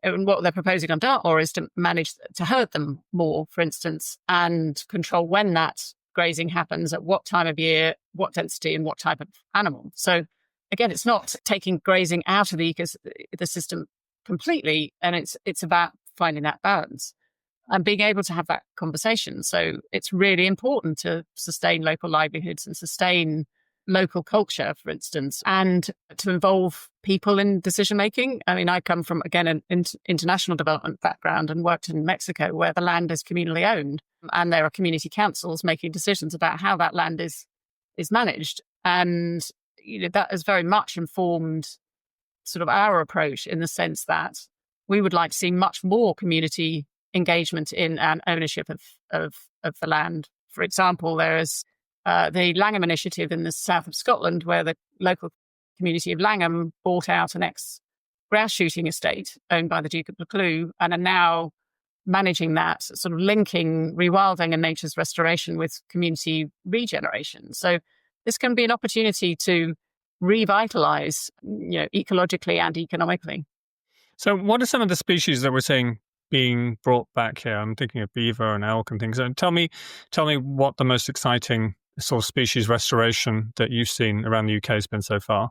S1: And what they're proposing on Dartmoor is to manage to herd them more, for instance, and control when that grazing happens, at what time of year, what density, and what type of animal. So again, it's not taking grazing out of the system completely, and it's about finding that balance and being able to have that conversation. So it's really important to sustain local livelihoods and sustain local culture, for instance, and to involve people in decision making. I mean, I come from, again, an international development background and worked in Mexico, where the land is communally owned, and there are community councils making decisions about how that land is managed. And that has very much informed sort of our approach, in the sense that we would like to see much more community engagement in and ownership of the land. For example, there is the Langham Initiative in the south of Scotland, where the local community of Langham bought out an ex-grouse shooting estate owned by the Duke of Buccleuch, and are now managing that, sort of linking rewilding and nature's restoration with community regeneration. So this can be an opportunity to revitalise, ecologically and economically.
S2: So what are some of the species that we're seeing being brought back here? I'm thinking of beaver and elk and things. And tell me what the most exciting sort of species restoration that you've seen around the UK has been so far.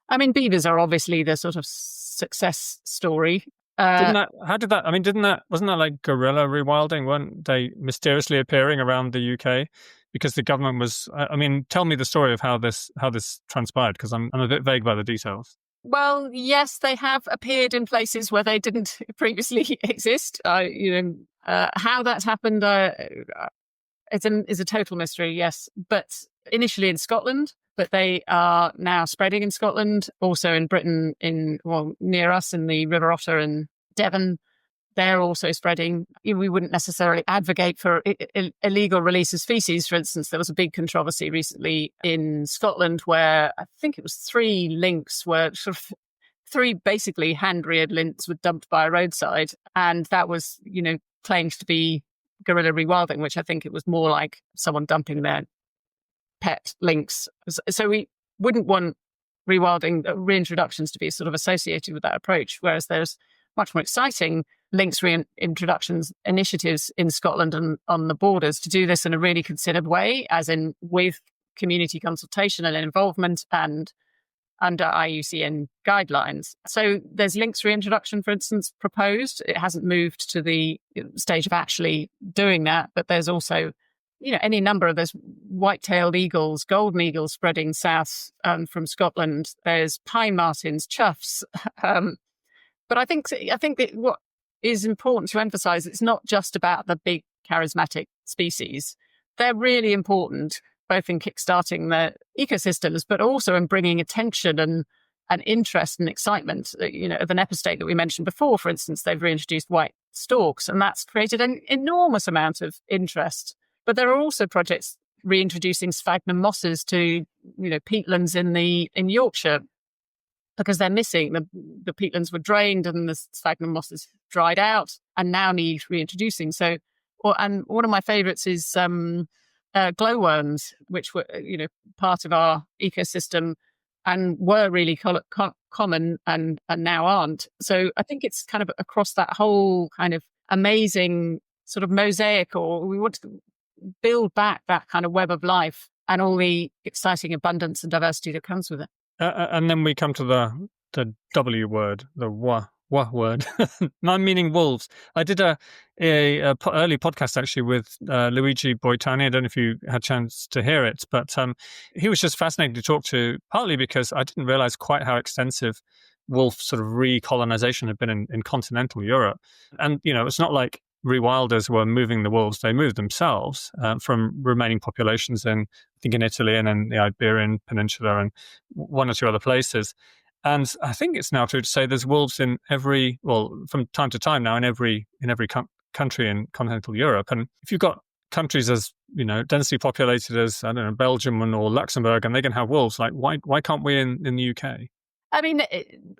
S1: I mean, beavers are obviously the sort of success story.
S2: Wasn't that like guerrilla rewilding? Weren't they mysteriously appearing around the UK? Because the government was, tell me the story of how this transpired, because I'm a bit vague by the details.
S1: Well, yes, they have appeared in places where they didn't previously exist. How that happened is a total mystery, yes. But initially in Scotland, but they are now spreading in Scotland, also in Britain, near us in the River Otter in Devon. They're also spreading. We wouldn't necessarily advocate for illegal release of species. For instance, there was a big controversy recently in Scotland where I think it was 3 lynx were sort of 3 basically hand-reared lynx were dumped by a roadside. And that was, claimed to be guerrilla rewilding, which I think it was more like someone dumping their pet lynx. So we wouldn't want rewilding reintroductions to be sort of associated with that approach, whereas there's much more exciting lynx reintroductions initiatives in Scotland and on the borders to do this in a really considered way, as in with community consultation and involvement and under IUCN guidelines. So there's lynx reintroduction, for instance, proposed. It hasn't moved to the stage of actually doing that, but there's also, any number of those white-tailed eagles, golden eagles spreading south from Scotland. There's pine martens, choughs. But I think that what is important to emphasize, it's not just about the big charismatic species. They're really important, both in kickstarting the ecosystems, but also in bringing attention and interest and excitement. Of an epistate that we mentioned before, for instance, they've reintroduced white storks, and that's created an enormous amount of interest. But there are also projects reintroducing sphagnum mosses to, peatlands in Yorkshire, because they're missing. The peatlands were drained and the sphagnum mosses dried out and now need reintroducing. So, and one of my favourites is glowworms, which were, part of our ecosystem and were really common and now aren't. So I think it's kind of across that whole kind of amazing sort of mosaic, or we want to build back that kind of web of life and all the exciting abundance and diversity that comes with it.
S2: And then we come to the W word, the wah word. I'm meaning wolves. I did a early podcast actually with Luigi Boitani. I don't know if you had a chance to hear it, but he was just fascinating to talk to, partly because I didn't realize quite how extensive wolf sort of recolonization had been in continental Europe. And, it's not like rewilders were moving the wolves. They moved themselves from remaining populations in, I think, in Italy and in the Iberian Peninsula and one or two other places. And I think it's now true to say there's wolves in from time to time now in every country in continental Europe. And if you've got countries as, densely populated as, I don't know, Belgium or Luxembourg, and they can have wolves, like why can't we in the UK?
S1: I mean,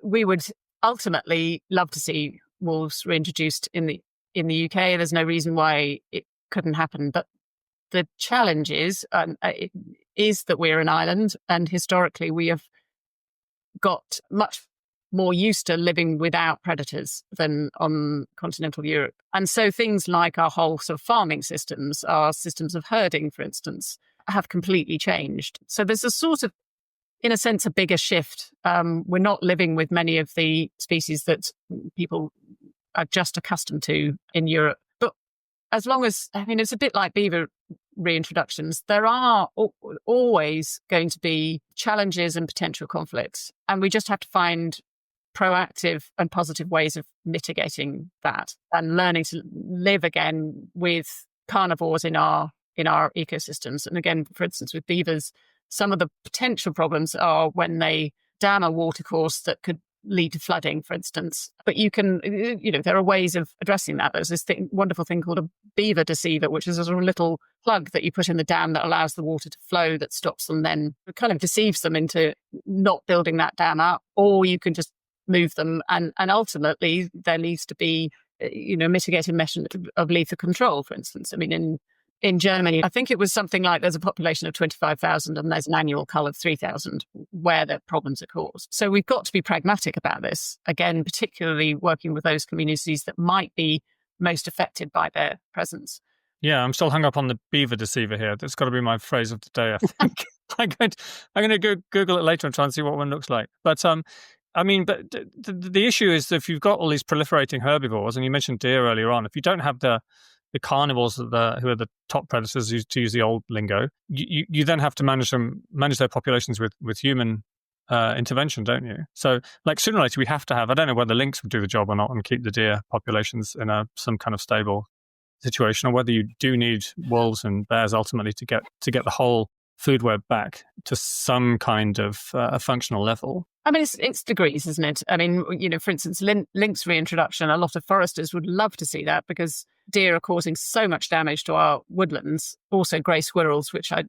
S1: we would ultimately love to see wolves reintroduced in the UK. There's no reason why it couldn't happen. But the challenge is that we're an island, and historically we have got much more used to living without predators than on continental Europe. And so things like our whole sort of farming systems, our systems of herding, for instance, have completely changed. So there's a sort of, in a sense, a bigger shift. We're not living with many of the species that people are just accustomed to in Europe. But as long as, it's a bit like beaver reintroductions, there are always going to be challenges and potential conflicts. And we just have to find proactive and positive ways of mitigating that and learning to live again with carnivores in our ecosystems. And again, for instance, with beavers, some of the potential problems are when they dam a watercourse that could lead to flooding, for instance. But you can, there are ways of addressing that. There's this wonderful thing called a beaver deceiver, which is a sort of little plug that you put in the dam that allows the water to flow, that stops them, then it kind of deceives them into not building that dam up. Or you can just move them, and ultimately there needs to be, mitigated measures of lethal control, for instance. I mean, in Germany, I think it was something like there's a population of 25,000 and there's an annual cull of 3,000 where the problems are caused. So we've got to be pragmatic about this. Again, particularly working with those communities that might be most affected by their presence.
S2: Yeah, I'm still hung up on the beaver deceiver here. That's got to be my phrase of the day, I think. I'm going to Google it later and try and see what one looks like. But the issue is that if you've got all these proliferating herbivores, and you mentioned deer earlier on, if you don't have the carnivores who are the top predators, to use the old lingo, you then have to manage their populations with human intervention, don't you? So, like, sooner or later we have to have, I don't know whether lynx would do the job or not and keep the deer populations in some kind of stable situation, or whether you do need wolves and bears ultimately to get the whole food web back to some kind of a functional level.
S1: I mean, it's degrees, isn't it? I mean, for instance, lynx reintroduction, a lot of foresters would love to see that because deer are causing so much damage to our woodlands. Also, grey squirrels, which I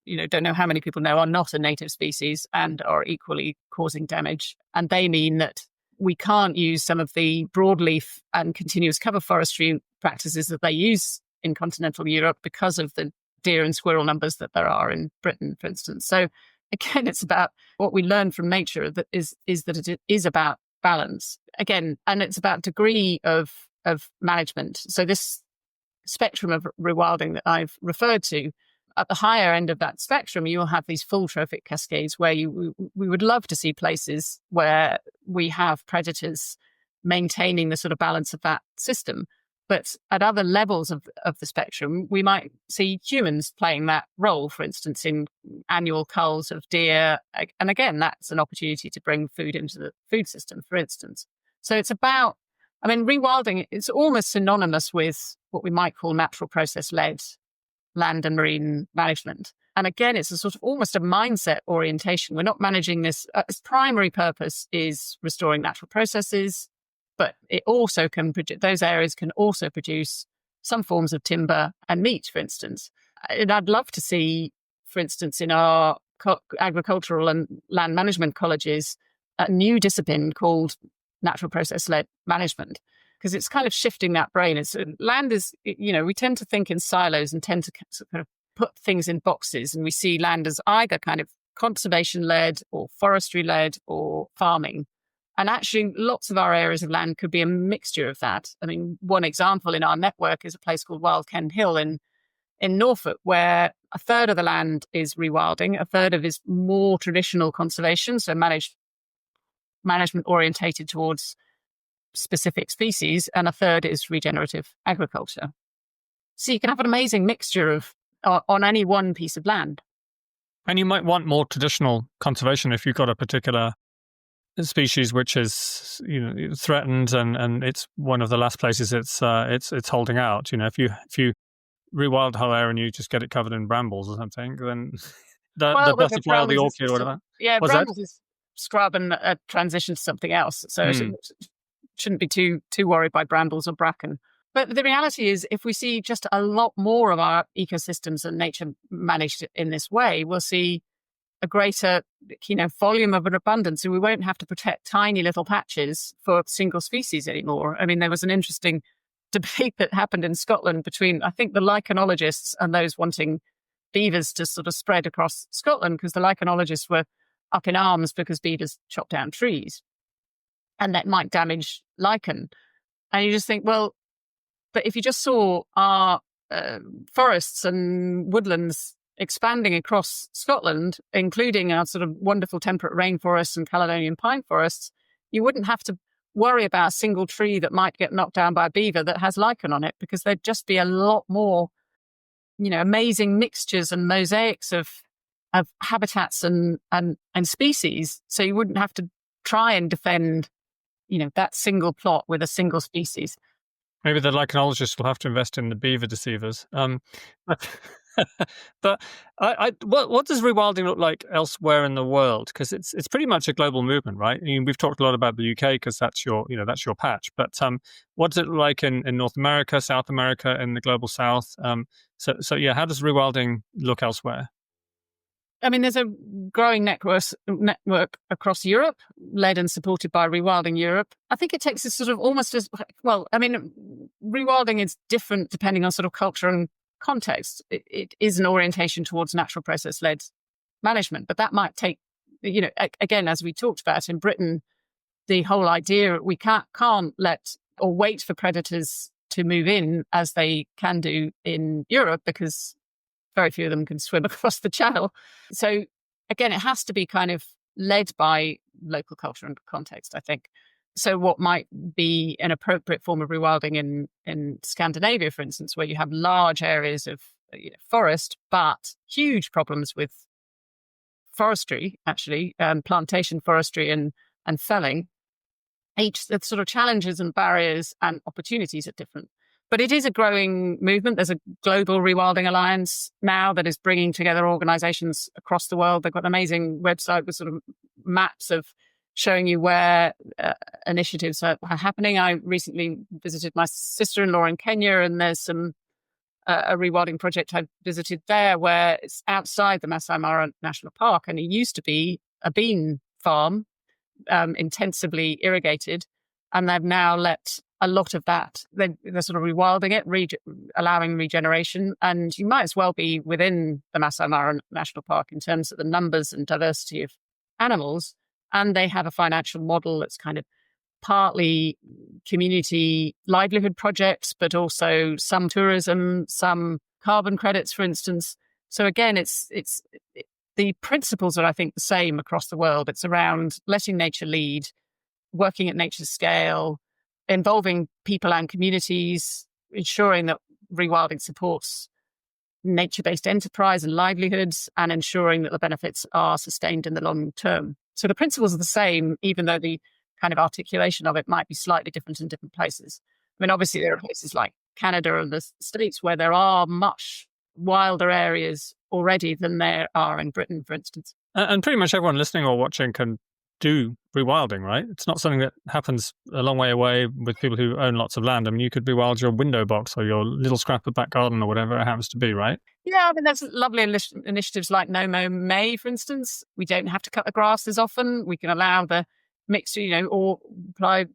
S1: don't know how many people know are not a native species and are equally causing damage. And they mean that we can't use some of the broadleaf and continuous cover forestry practices that they use in continental Europe because of the deer and squirrel numbers that there are in Britain, for instance. So again, it's about what we learn from nature that is that it is about balance again, and it's about degree of management. So this spectrum of rewilding that I've referred to, at the higher end of that spectrum, you'll have these full trophic cascades where we would love to see places where we have predators maintaining the sort of balance of that system. But at other levels of the spectrum, we might see humans playing that role, for instance, in annual culls of deer. And again, that's an opportunity to bring food into the food system, for instance. So it's about, rewilding, it's almost synonymous with what we might call natural process-led land and marine management. And again, it's a sort of almost a mindset orientation. We're not managing this. Its primary purpose is restoring natural processes, but it also can produce, those areas can also produce some forms of timber and meat, for instance. And I'd love to see, for instance, in our agricultural and land management colleges, a new discipline called natural process-led management, because it's kind of shifting that brain. Land is, we tend to think in silos and tend to kind of put things in boxes, and we see land as either kind of conservation-led or forestry-led or farming. And actually, lots of our areas of land could be a mixture of that. One example in our network is a place called Wild Ken Hill in Norfolk, where a third of the land is rewilding, a third of is more traditional conservation, so management orientated towards specific species, and a third is regenerative agriculture. So you can have an amazing mixture on any one piece of land.
S2: And you might want more traditional conservation if you've got a particular species which is threatened, and it's one of the last places it's holding out. If you rewild the whole area and you just get it covered in brambles or something, then the
S1: But
S2: butterfly or the
S1: brambles
S2: orchid or whatever.
S1: is brambles is scrub and transition to something else. So shouldn't be too worried by brambles or bracken. But the reality is, if we see just a lot more of our ecosystems and nature managed in this way, we'll see a greater, volume of an abundance. So we won't have to protect tiny little patches for single species anymore. I mean, there was an interesting debate that happened in Scotland between, I think, the lichenologists and those wanting beavers to sort of spread across Scotland, because the lichenologists were up in arms because beavers chop down trees and that might damage lichen. And you just think, well, but if you just saw our forests and woodlands expanding across Scotland, including our sort of wonderful temperate rainforests and Caledonian pine forests, you wouldn't have to worry about a single tree that might get knocked down by a beaver that has lichen on it, because there'd just be a lot more, amazing mixtures and mosaics of habitats and species. So you wouldn't have to try and defend, that single plot with a single species.
S2: Maybe the lichenologists will have to invest in the beaver deceivers. But what does rewilding look like elsewhere in the world? Because it's pretty much a global movement, right? I mean, we've talked a lot about the UK because that's your patch. But what does it look like in North America, South America, in the global South? So yeah, how does rewilding look elsewhere?
S1: I mean, there's a growing network across Europe, led and supported by Rewilding Europe. I think it takes us sort of almost as well. I mean, rewilding is different depending on sort of culture and context. It is an orientation towards natural process-led management, but that might take, again, as we talked about in Britain, the whole idea we can't let or wait for predators to move in as they can do in Europe, because very few of them can swim across the channel. So again, it has to be kind of led by local culture and context, I think. So what might be an appropriate form of rewilding in Scandinavia, for instance, where you have large areas of forest, but huge problems with forestry, actually, plantation forestry and felling. Each the sort of challenges and barriers and opportunities are different. But it is a growing movement. There's a global rewilding alliance now that is bringing together organizations across the world. They've got an amazing website with sort of maps of showing you where initiatives are happening. I recently visited my sister-in-law in Kenya, and there's a rewilding project I visited there where it's outside the Masai Mara National Park, and it used to be a bean farm, intensively irrigated, and they've now let a lot of that. They're sort of rewilding it, allowing regeneration, and you might as well be within the Masai Mara National Park in terms of the numbers and diversity of animals. And they have a financial model that's kind of partly community livelihood projects, but also some tourism, some carbon credits, for instance. So again, it's the principles are, I think, the same across the world. It's around letting nature lead, working at nature's scale, involving people and communities, ensuring that rewilding supports nature-based enterprise and livelihoods, and ensuring that the benefits are sustained in the long term. So the principles are the same, even though the kind of articulation of it might be slightly different in different places. I mean, obviously there are places like Canada and the States where there are much wilder areas already than there are in Britain, for instance.
S2: And pretty much everyone listening or watching can do rewilding, right? It's not something that happens a long way away with people who own lots of land. I mean, you could rewild your window box or your little scrap of back garden or whatever it happens to be, right?
S1: Yeah, I mean, there's lovely initiatives like No Mow May, for instance. We don't have to cut the grass as often. We can allow the mixture, or apply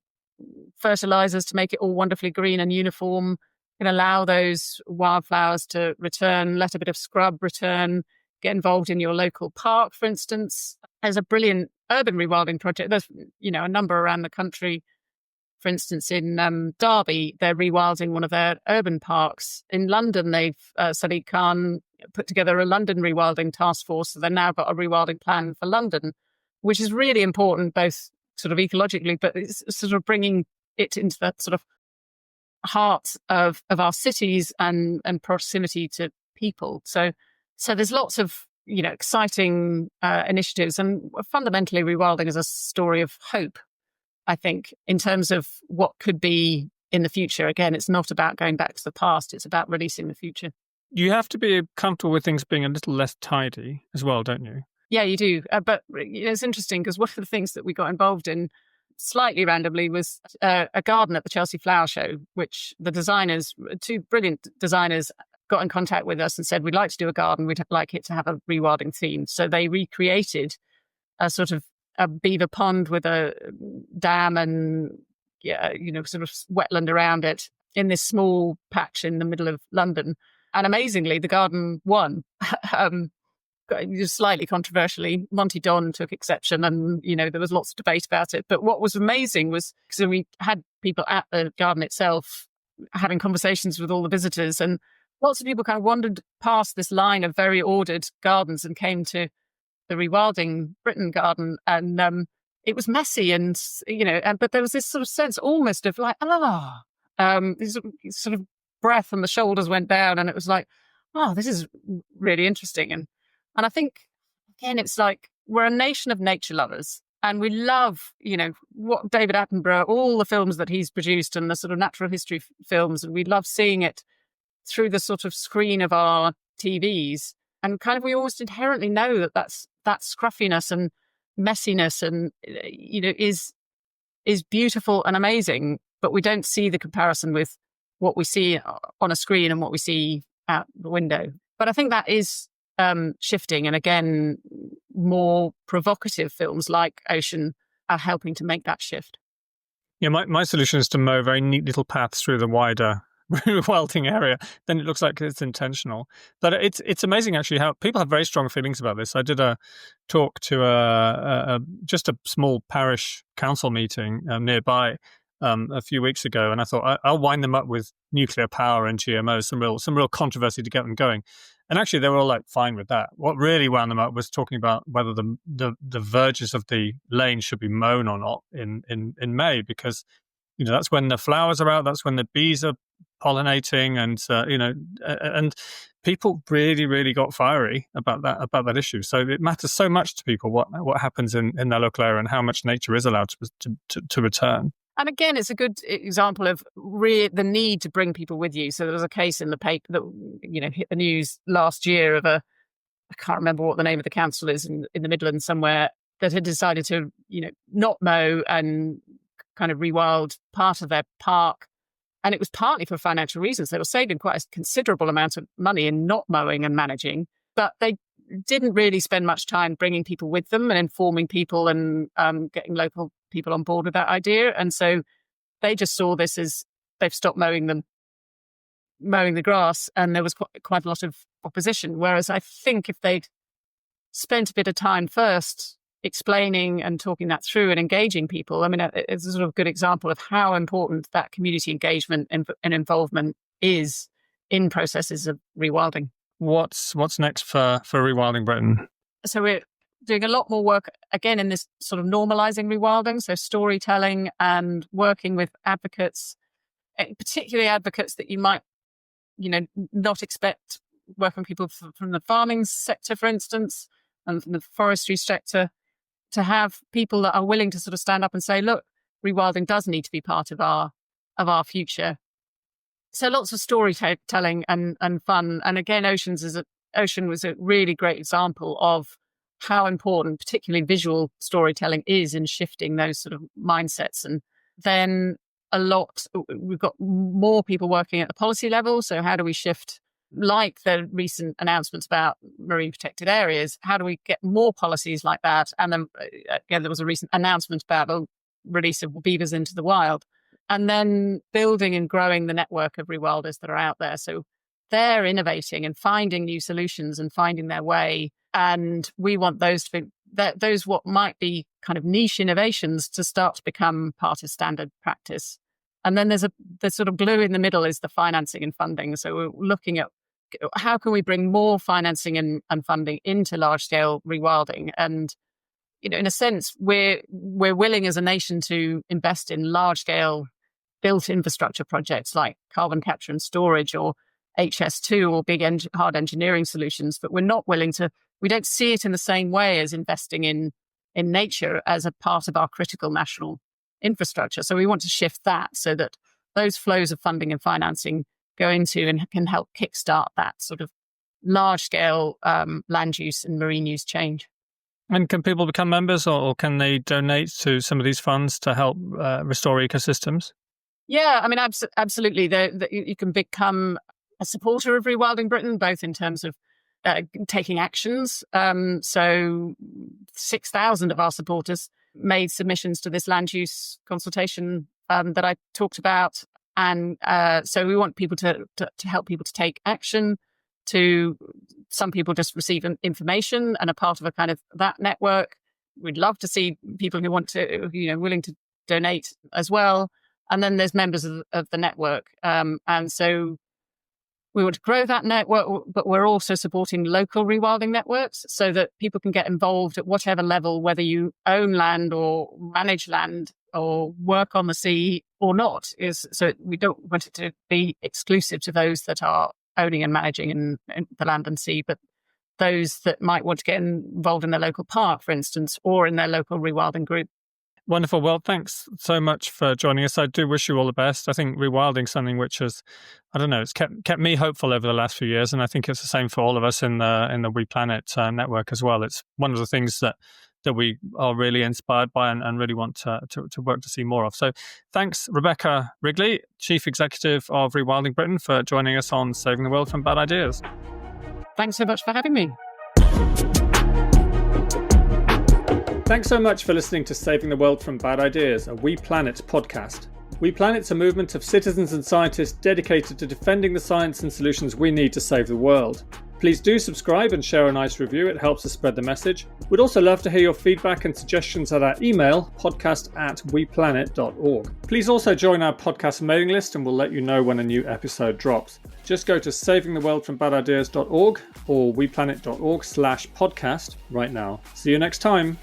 S1: fertilizers to make it all wonderfully green and uniform. We can allow those wildflowers to return, let a bit of scrub return, get involved in your local park, for instance. There's a brilliant urban rewilding project. There's, a number around the country. For instance, in Derby, they're rewilding one of their urban parks. In London, they've, Sadiq Khan put together a London rewilding task force. So they've now got a rewilding plan for London, which is really important, both sort of ecologically, but it's sort of bringing it into that sort of heart of our cities and proximity to people. So there's lots of, exciting initiatives. And fundamentally, rewilding is a story of hope, I think, in terms of what could be in the future. Again, it's not about going back to the past. It's about releasing the future.
S2: You have to be comfortable with things being a little less tidy as well, don't you?
S1: Yeah, you do. But it's interesting because one of the things that we got involved in slightly randomly was a garden at the Chelsea Flower Show, which the designers, two brilliant designers, got in contact with us and said, we'd like to do a garden. We'd like it to have a rewilding theme. So they recreated a sort of a beaver pond with a dam and, sort of wetland around it in this small patch in the middle of London. And amazingly, the garden won. Slightly controversially, Monty Don took exception and, there was lots of debate about it. But what was amazing was, because we had people at the garden itself having conversations with all the visitors, and lots of people kind of wandered past this line of very ordered gardens and came to the Rewilding Britain garden. And it was messy and, but there was this sort of sense almost of like, this sort of breath and the shoulders went down and it was like, oh, this is really interesting. And I think, again, it's like we're a nation of nature lovers and we love, what David Attenborough, all the films that he's produced and the sort of natural history films, and we love seeing it through the sort of screen of our TVs. And kind of we almost inherently know that scruffiness and messiness and, is beautiful and amazing, but we don't see the comparison with what we see on a screen and what we see out the window. But I think that is shifting. And again, more provocative films like Ocean are helping to make that shift.
S2: Yeah, my solution is to mow very neat little paths through the wider rewilding area. Then it looks like it's intentional. But it's amazing actually how people have very strong feelings about this. I did a talk to just a small parish council meeting nearby a few weeks ago, and I thought I'll wind them up with nuclear power and GMOs, some real controversy to get them going. And actually, they were all like fine with that. What really wound them up was talking about whether the verges of the lane should be mown or not in May, because that's when the flowers are out, that's when the bees are pollinating, and people really, really got fiery about that issue. So it matters so much to people what happens in their local area and how much nature is allowed to return.
S1: And again, it's a good example of the need to bring people with you. So there was a case in the paper that, hit the news last year of I can't remember what the name of the council is in the Midlands somewhere, that had decided to, not mow and kind of rewild part of their park. And it was partly for financial reasons. They were saving quite a considerable amount of money in not mowing and managing, but they didn't really spend much time bringing people with them and informing people and getting local people on board with that idea. And so they just saw this as they've stopped mowing the grass, and there was quite a lot of opposition. Whereas I think if they'd spent a bit of time first explaining and talking that through and engaging people, I mean, it's a sort of good example of how important that community engagement and involvement is in processes of rewilding.
S2: What's next for Rewilding Britain?
S1: So we're doing a lot more work, again, in this sort of normalising rewilding, so storytelling and working with advocates, particularly advocates that you might, not expect, working with people from the farming sector, for instance, and from the forestry sector, to have people that are willing to sort of stand up and say, look, rewilding does need to be part of our future. So lots of storytelling and fun. And again, Ocean was a really great example of how important, particularly visual storytelling, is in shifting those sort of mindsets. And then we've got more people working at the policy level. So how do we shift, like the recent announcements about marine protected areas, how do we get more policies like that? And then again, there was a recent announcement about the release of beavers into the wild. And then building and growing the network of rewilders that are out there. So they're innovating and finding new solutions and finding their way. And we want those what might be kind of niche innovations to start to become part of standard practice. And then the sort of glue in the middle is the financing and funding. So we're looking at how can we bring more financing and funding into large scale rewilding. And, in a sense, we're willing as a nation to invest in large scale built infrastructure projects like carbon capture and storage or HS2 or big hard engineering solutions, but we're not willing to we don't see it in the same way as investing in nature as a part of our critical national infrastructure. So we want to shift that so that those flows of funding and financing go into and can help kickstart that sort of large-scale land use and marine use change.
S2: And can people become members, or can they donate to some of these funds to help restore ecosystems?
S1: Yeah, I mean, absolutely. You can become a supporter of Rewilding Britain, both in terms of taking actions. So 6,000 of our supporters made submissions to this land use consultation that I talked about. And so we want people to help people to take action. To some people just receive information and are part of a kind of that network. We'd love to see people who want to, willing to donate as well. And then there's members of the network. And so we want to grow that network, but we're also supporting local rewilding networks so that people can get involved at whatever level, whether you own land or manage land or work on the sea or not. So we don't want it to be exclusive to those that are owning and managing in the land and sea, but those that might want to get involved in their local park, for instance, or in their local rewilding group.
S2: Wonderful. Well, thanks so much for joining us. I do wish you all the best. I think rewilding is something which has, it's kept me hopeful over the last few years, and I think it's the same for all of us in the We Planet network as well. It's one of the things that we are really inspired by and really want to work to see more of. So thanks, Rebecca Wrigley, Chief Executive of Rewilding Britain, for joining us on Saving the World from Bad Ideas.
S1: Thanks so much for having me.
S2: Thanks so much for listening to Saving the World from Bad Ideas, a We Planet podcast. We Planet's a movement of citizens and scientists dedicated to defending the science and solutions we need to save the world. Please do subscribe and share a nice review. It helps us spread the message. We'd also love to hear your feedback and suggestions at our email, podcast@weplanet.org. Please also join our podcast mailing list and we'll let you know when a new episode drops. Just go to savingtheworldfrombadideas.org or weplanet.org/podcast right now. See you next time.